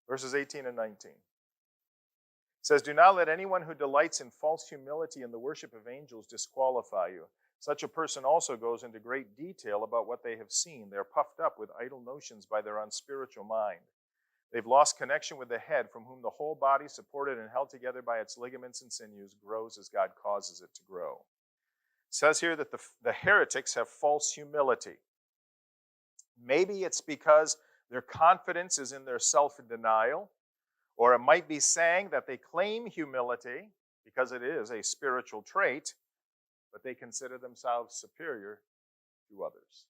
Verses 18 and 19. It says, "Do not let anyone who delights in false humility and the worship of angels disqualify you. Such a person also goes into great detail about what they have seen. They are puffed up with idle notions by their unspiritual mind. They've lost connection with the head, from whom the whole body, supported and held together by its ligaments and sinews, grows as God causes it to grow." It says here that the heretics have false humility. Maybe it's because their confidence is in their self-denial, or it might be saying that they claim humility because it is a spiritual trait, but they consider themselves superior to others.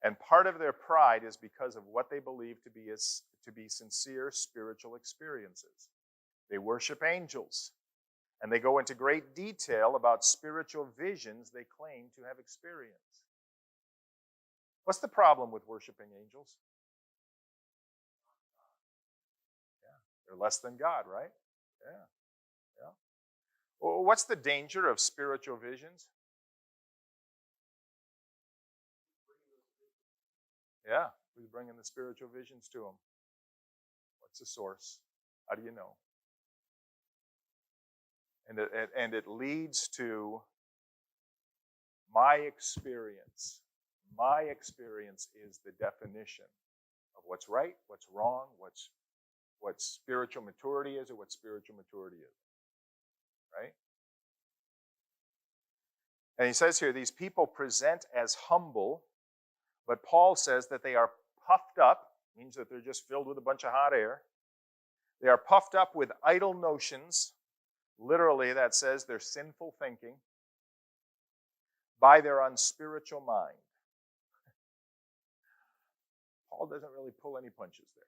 And part of their pride is because of what they believe to be sincere spiritual experiences. They worship angels, and they go into great detail about spiritual visions they claim to have experienced. What's the problem with worshiping angels? Yeah, they're less than God, right? Yeah. Well, what's the danger of spiritual visions? Yeah, who's bringing the spiritual visions to them? What's the source? How do you know? And it leads to my experience. My experience is the definition of what's right, what's wrong, what spiritual maturity is, or what spiritual maturity is. Right? And he says here, these people present as humble, but Paul says that they are puffed up, means that they're just filled with a bunch of hot air. They are puffed up with idle notions. Literally, that says their sinful thinking, by their unspiritual mind. Paul doesn't really pull any punches there.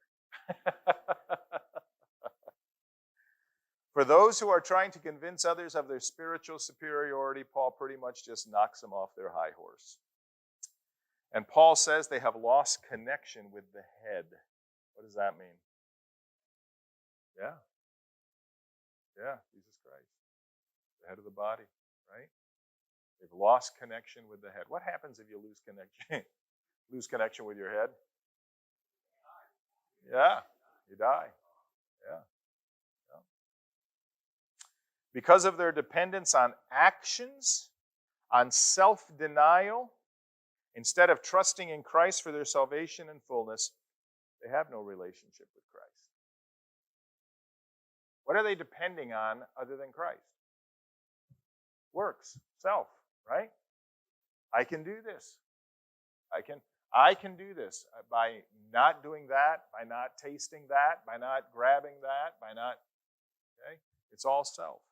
For those who are trying to convince others of their spiritual superiority, Paul pretty much just knocks them off their high horse. And Paul says they have lost connection with the head. What does that mean? Yeah, Jesus Christ, the head of the body, right? They've lost connection with the head. What happens if you lose connection? Lose connection with your head? Yeah, you die. Yeah. Because of their dependence on actions, on self-denial, instead of trusting in Christ for their salvation and fullness, they have no relationship with Christ. What are they depending on other than Christ? Works, self, right? I can do this. I can do this by not doing that, by not tasting that, by not grabbing that, by not, okay? It's all self.